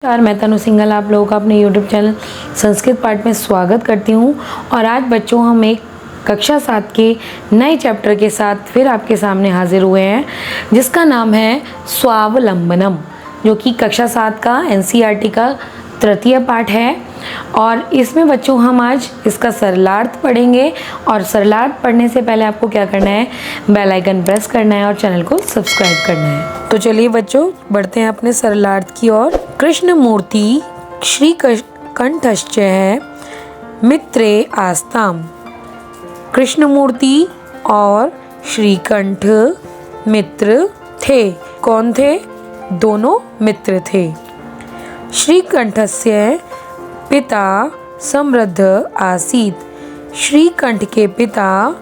नमस्कार, मैं तनु सिंघल आप लोगों का अपने YouTube चैनल संस्कृत पाठ में स्वागत करती हूँ। और आज बच्चों हम एक कक्षा 7 के नए चैप्टर के साथ फिर आपके सामने हाजिर हुए हैं, जिसका नाम है स्वावलंबनम, जो कि कक्षा 7 का NCERT का तृतीय पाठ है। और इसमें बच्चों हम आज इसका सरलार्थ पढ़ेंगे। और सरलार्थ पढ़ने से पहले आपको क्या करना है, बेल आइकन प्रेस करना है और चैनल को सब्सक्राइब करना है। तो चलिए बच्चों बढ़ते हैं अपने सरलार्थ की ओर। कृष्ण मूर्ति श्री कंठश्च है मित्रे आस्ताम। कृष्ण मूर्ति और श्रीकंठ मित्र थे। कौन थे? दोनों मित्र थे। श्रीकंठस्य पिता समृद्ध आसीत। श्रीकंठ के पिता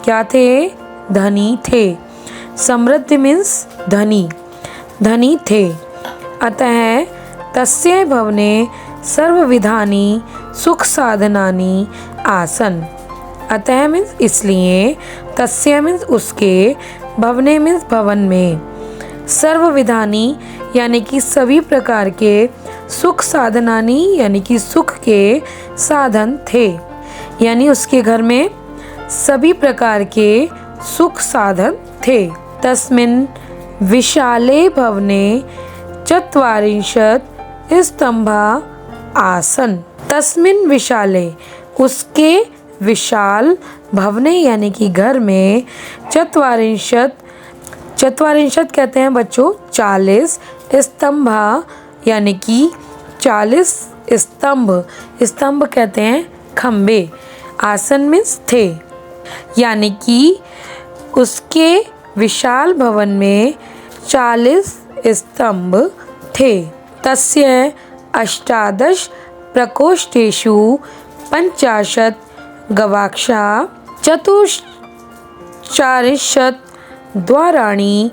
क्या थे? धनी थे। समृद्ध मीन्स धनी थे। अतः तस्य भवने सर्वविधानि सुख साधनानि आसन। अतः मीन्स इसलिए, तस्य मीन्स उसके, भवने मीन्स भवन में, सर्वविधानि यानी कि सभी प्रकार के, सुख साधनानि यानी कि सुख के साधन थे। यानी उसके घर में सभी प्रकार के सुख साधन थे। तस्मिन् विशाले भवने चत्वारिंशत् स्तंभा आसन। तस्मिन् विशाले उसके विशाल, भवने यानी कि घर में, चत्वारिंशत् कहते हैं बच्चों 40, स्तंभा यानी कि 40 स्तंभ, स्तंभ कहते हैं खम्बे, आसन मीन्स थे। यानी कि उसके विशाल भवन में 40 स्तंभ थे। तस्य 18 प्रकोष्ठेषु 50 गवाक्षा 44 द्वाराणि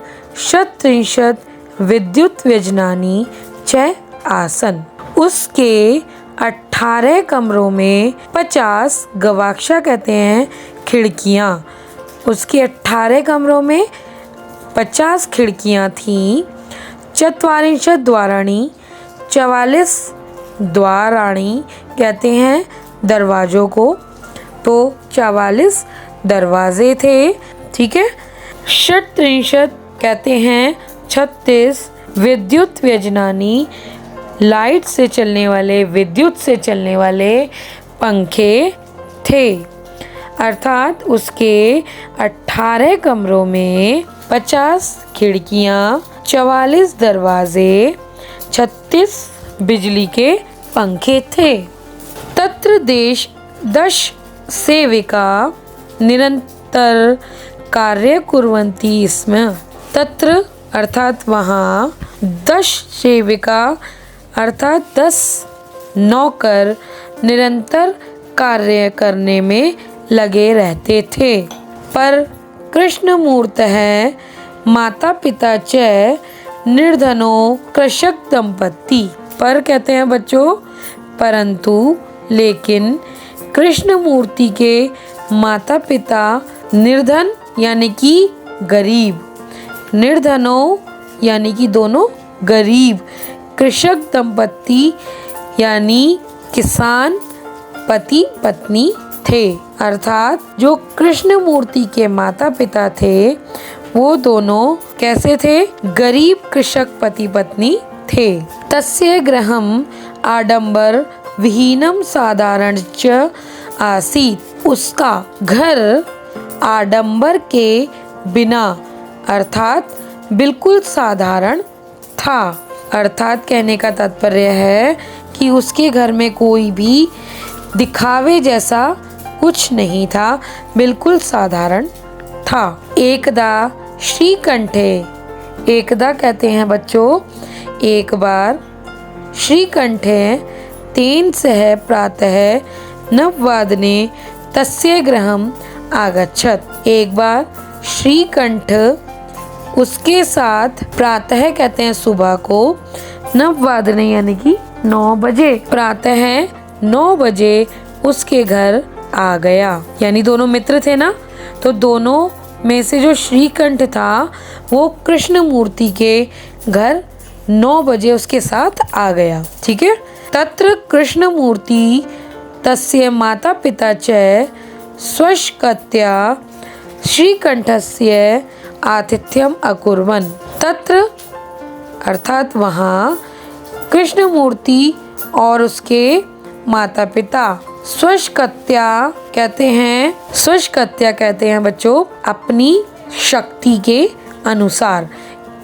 37 विद्युत व्यजनानि च आसन। उसके 18 कमरों में 50 गवाक्षा कहते हैं खिड़कियाँ। उसके 18 कमरों में 50 खिड़कियाँ थीं। 44 द्वाराणि, 44 द्वाराणि कहते हैं दरवाज़ों को, तो 44 दरवाजे थे। ठीक है। 37 कहते हैं 36 विद्युत व्यजनानि, लाइट से चलने वाले, विद्युत से चलने वाले पंखे थे। अर्थात उसके 18 कमरों में 50 खिड़कियाँ, 44 दरवाजे, 36 बिजली के पंखे थे। तत्र 10 सेविका निरंतर कार्य कुर्वन्ति स्म। तत्र अर्थात वहाँ 10 सेविका अर्थात 10 नौकर निरंतर कार्य करने में लगे रहते थे। पर कृष्ण मूर्तः माता पिता च निर्धनो कृषक दंपति। पर कहते हैं बच्चों परंतु, लेकिन कृष्ण मूर्ति के माता पिता निर्धन यानी कि गरीब, निर्धनो यानी कि दोनों गरीब, कृषक दंपति यानी किसान पति पत्नी थे। अर्थात जो कृष्ण मूर्ति के माता पिता थे वो दोनों कैसे थे? गरीब कृषक पति पत्नी थे। तस्य गृहम् आडंबर विहीनम साधारण च आसीत। उसका घर आडंबर के बिना अर्थात बिल्कुल साधारण था। अर्थात कहने का तात्पर्य है कि उसके घर में कोई भी दिखावे जैसा कुछ नहीं था, बिल्कुल साधारण था। एकदा श्रीकंठे, एकदा कहते हैं बच्चों एक बार, श्रीकंठे तेन सह प्रातः 9 तस्य गृहम् आगच्छत्। एक बार श्रीकंठ उसके साथ प्रातः कहते हैं सुबह को, 9 यानी कि 9 बजे, प्रातः 9 बजे उसके घर आ गया। यानी दोनों मित्र थे ना, तो दोनों में से जो श्रीकंठ था वो कृष्ण मूर्ति के घर 9 बजे उसके साथ आ गया। ठीक है। तत्र कृष्णमूर्ति तस्य माता पिता च स्वशक्त्या श्रीकंठस्य आतिथ्यम अकुर्वन्। तत्र अर्थात वहाँ कृष्णमूर्ति और उसके माता पिता स्वशक्त्या कहते हैं, स्वशक्त्या कहते हैं बच्चों अपनी शक्ति के अनुसार,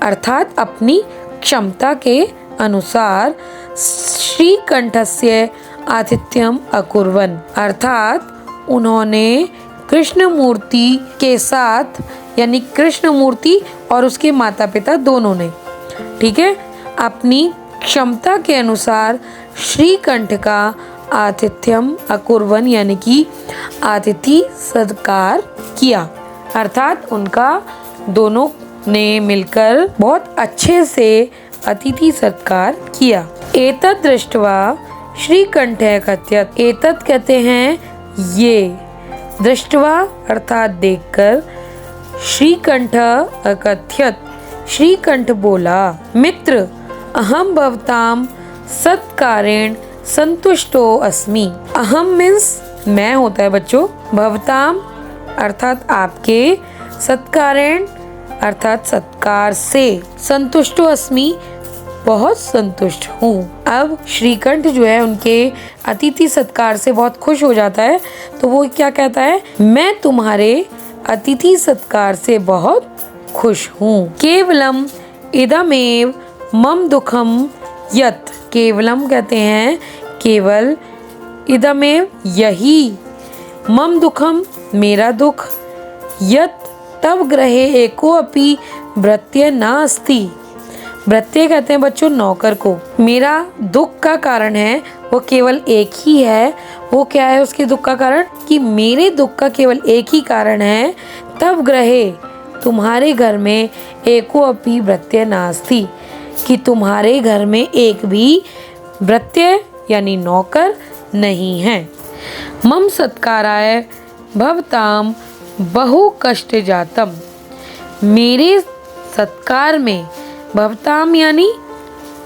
अर्थात अपनी क्षमता के अनुसार श्रीकंठस्य आतिथ्यम अकुर्वन्, अर्थात उन्होंने कृष्णमूर्ति के साथ, यानी कृष्णमूर्ति और उसके माता पिता दोनों ने, ठीक है, अपनी क्षमता के अनुसार श्रीकंठ का आतिथ्यम अकुर्वन् यानी कि आतिथि सत्कार किया, अर्थात उनका दोनों ने मिलकर बहुत अच्छे से अतिथि सत्कार किया। एतत् दृष्ट्वा श्रीकंठः कथयत्, एतत् कहते हैं ये, दृष्ट्वा अर्थात देखकर, श्रीकंठ अकथयत् श्रीकंठ बोला, मित्र अहम भवताम सत्कारेण संतुष्टो अस्मि। अहम मीन्स मैं होता है बच्चों, भवताम अर्थात आपके, सत्कारेण अर्थात सत्कार से, संतुष्टो अस्मि बहुत संतुष्ट हूँ। अब श्रीकंठ जो है उनके अतिथि सत्कार से बहुत खुश हो जाता है, तो वो क्या कहता है, मैं तुम्हारे अतिथि सत्कार से बहुत खुश हूँ। केवलम इदमेव मम दुखम यत्, केवलम कहते हैं केवल, इदमेव यही, मम दुखम मेरा दुख, यत् तब ग्रहे एको अपि भृत्य न अस्ति, भृत्य कहते हैं बच्चों नौकर को, मेरा दुख का कारण है वो केवल एक ही है। वो क्या है उसके दुख का कारण, कि मेरे दुख का केवल एक ही कारण है, तब ग्रहे तुम्हारे घर में एको अपि भृत्य नास्ति, कि तुम्हारे घर में एक भी भृत्य यानी नौकर नहीं है। मम सत्काराय भवताम बहु कष्ट जातम, मेरे सत्कार में भवताम यानी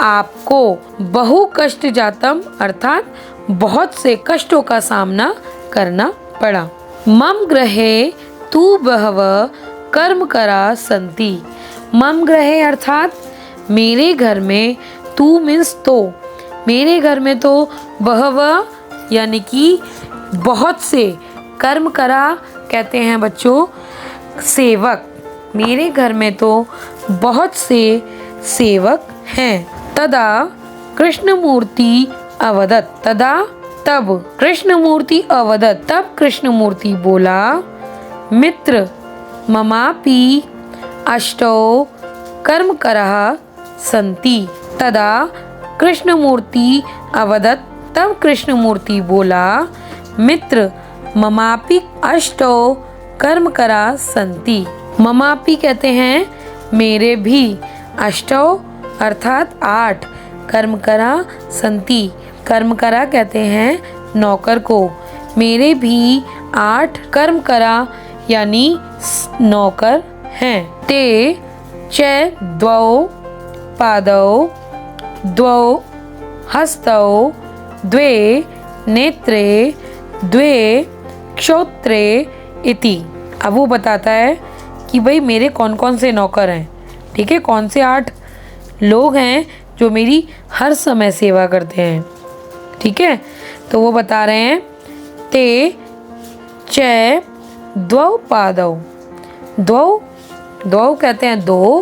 आपको, बहु कष्ट जातम अर्थात बहुत से कष्टों का सामना करना पड़ा। मम ग्रहे तू बहव कर्म करा संति, मम ग्रहे अर्थात मेरे घर में, तू मीन्स तो, मेरे घर में तो बहव यानी कि बहुत से, कर्म करा कहते हैं बच्चों सेवक, मेरे घर में तो बहुत से सेवक हैं। तदा कृष्णमूर्ति अवदत्, तदा तब कृष्णमूर्ति अवदत्, तब कृष्णमूर्ति बोला, मित्र ममापि अष्टौ कर्मकरः सन्ति। तदा कृष्णमूर्ति अवदत्, तब कृष्णमूर्ति बोला, मित्र ममापि अष्टौ कर्मकरा संति, ममापि कहते हैं मेरे भी, अष्टौ अर्थात 8, कर्मकरा संति, कर्मकरा कहते हैं नौकर को, मेरे भी 8 कर्मकरा यानी नौकर हैं। ते च द्वौ पादौ द्वौ हस्तौ द्वे नेत्रे द्वे क्षोत्रे इति। अब वो बताता है कि भाई मेरे कौन कौन से नौकर हैं, ठीक है, कौन से 8 लोग हैं जो मेरी हर समय सेवा करते हैं, ठीक है। तो वो बता रहे हैं ते च द्वौ पादौ, द्वौ, द्वौ कहते हैं 2,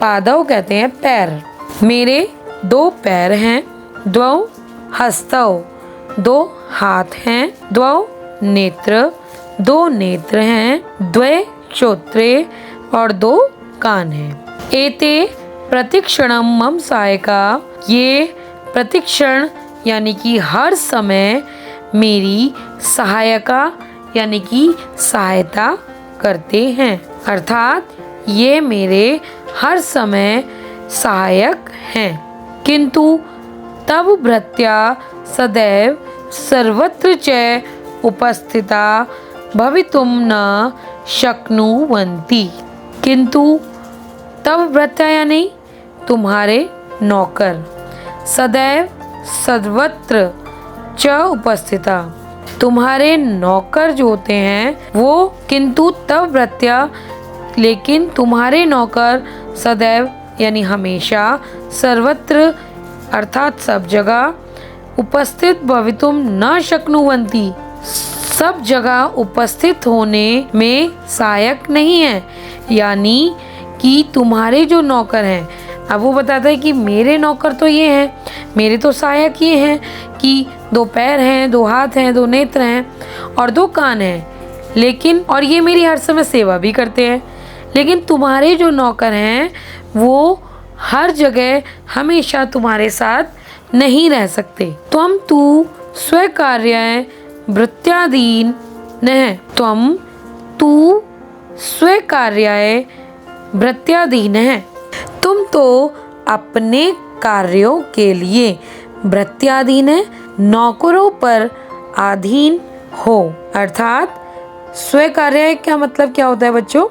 पादौ कहते हैं पैर, मेरे 2 पैर हैं, द्वौ हस्तौ 2 हाथ हैं, द्वौ नेत्र 2 नेत्र हैं, द्वे श्रोत्रे और 2 कान हैं। एते प्रतिक्षणम मम सहायका, ये प्रतिक्षण यानी कि हर समय मेरी सहायका यानी कि सहायता करते हैं, अर्थात ये मेरे हर समय सहायक हैं। किंतु तब भृत्या सदैव सर्वत्र च उपस्थिता भवितुम न शक्नुवन्ति, किंतु तब भृत्या यानी तुम्हारे नौकर, सदैव सर्वत्र च उपस्थिता। तुम्हारे नौकर जो होते हैं वो किंतु तव भृत्या, लेकिन तुम्हारे नौकर सदैव यानी हमेशा, सर्वत्र अर्थात सब जगह, उपस्थित भवितुम न शक्नुवन्ति, सब जगह उपस्थित होने में सहायक नहीं है। यानी कि तुम्हारे जो नौकर हैं, अब वो बताता है कि मेरे नौकर तो ये हैं, मेरे तो सहायक ये हैं कि 2 पैर हैं, 2 हाथ हैं, 2 नेत्र हैं और 2 कान हैं, लेकिन और ये मेरी हर समय सेवा भी करते हैं। लेकिन तुम्हारे जो नौकर हैं वो हर जगह हमेशा तुम्हारे साथ नहीं रह सकते। त्वं तु स्वीकार्याय भृत्यादीन न, त्वं तु स्वीकार्याय भृत्यादीन है, तुम तो अपने कार्यों के लिए भृत्यादीन है, नौकरों पर अधीन हो। अर्थात स्वीकार्याय क्या मतलब क्या होता है बच्चों?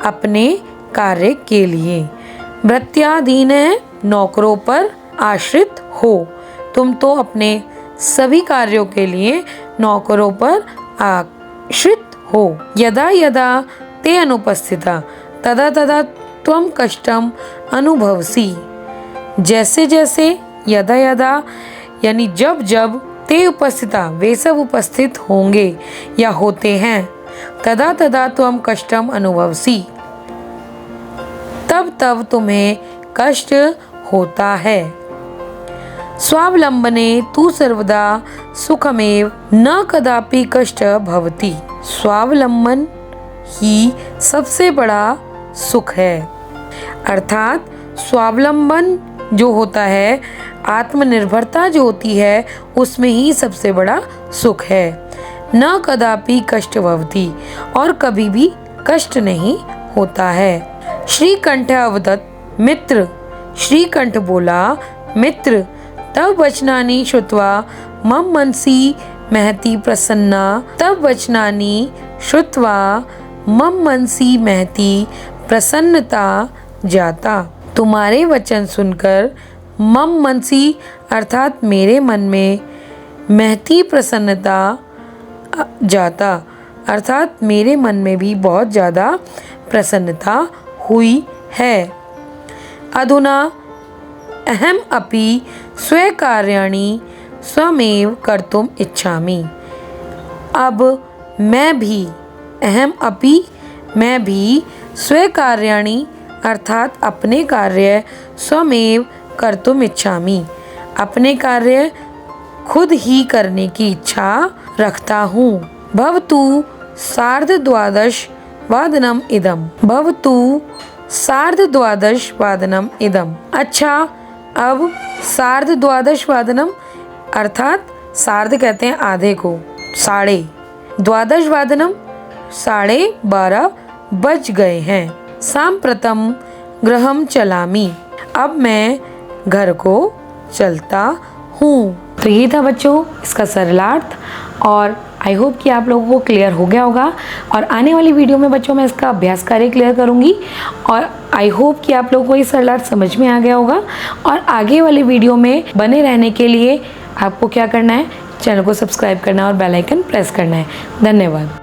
अपने कार्य के लिए। भृत्याधीन है, नौकरों पर आश्रित हो। तुम तो अपने सभी कार्यों के लिए नौकरों पर आश्रित हो। यदा यदा ते अनुपस्थिता तदा तदा त्वं कष्टम अनुभवसी। जैसे जैसे, यदा यदा यानी जब जब, ते उपस्थिता वे सब उपस्थित होंगे या होते हैं, तदा तदा त्वं कष्टम अनुभवसी तब तब तुम्हें कष्ट होता है। स्वावलंबने तु सर्वदा सुखमेव न कदापि कष्ट भवति। स्वावलंबन ही सबसे बड़ा सुख है। अर्थात स्वावलंबन जो होता है, आत्मनिर्भरता जो होती है, उसमें ही सबसे बड़ा सुख है। न कदापि कष्ट भवति, और कभी भी कष्ट नहीं होता है। श्रीकंठ अवदत् मित्र, श्रीकंठ बोला मित्र, तब वचनानि श्रुत्वा मम मनसि महति प्रसन्ना। तब वचनानि श्रुत्वा मम मनसि महति प्रसन्नता जाता। तुम्हारे वचन सुनकर मम मनसि अर्थात मेरे मन में, महती प्रसन्नता जाता अर्थात मेरे मन में भी बहुत ज़्यादा प्रसन्नता हुई है। अधुना अहम अपि स्वीकार्याणि स्वमेव कर्तुम इच्छामि। अब मैं भी, अहम अपि मैं भी, स्वीकार्याणि अर्थात अपने कार्य, स्वमेव कर्तुम इच्छामि अपने कार्य खुद ही करने की इच्छा रखता हूँ। भवतु सार्धद्वादश वादनम इदम। भवतु सार्धद्वादश वादनम इदम। अच्छा, अब सार्धद्वादश वादनम अर्थात सार्ध कहते हैं आधे को, 12:30, द्वादश वादनम 12:30 बज गए हैं। सांप्रतम गृहम चलामी। अब मैं घर को चलता हूँ। तो ये था बच्चों इसका सरलार्थ, और आई होप कि आप लोगों को क्लियर हो गया होगा। और आने वाली वीडियो में बच्चों मैं इसका अभ्यास कार्य क्लियर करूँगी, और आई होप कि आप लोगों को ये सरलार्थ समझ में आ गया होगा। और आगे वाली वीडियो में बने रहने के लिए आपको क्या करना है, चैनल को सब्सक्राइब करना और बेल आइकन प्रेस करना है। धन्यवाद।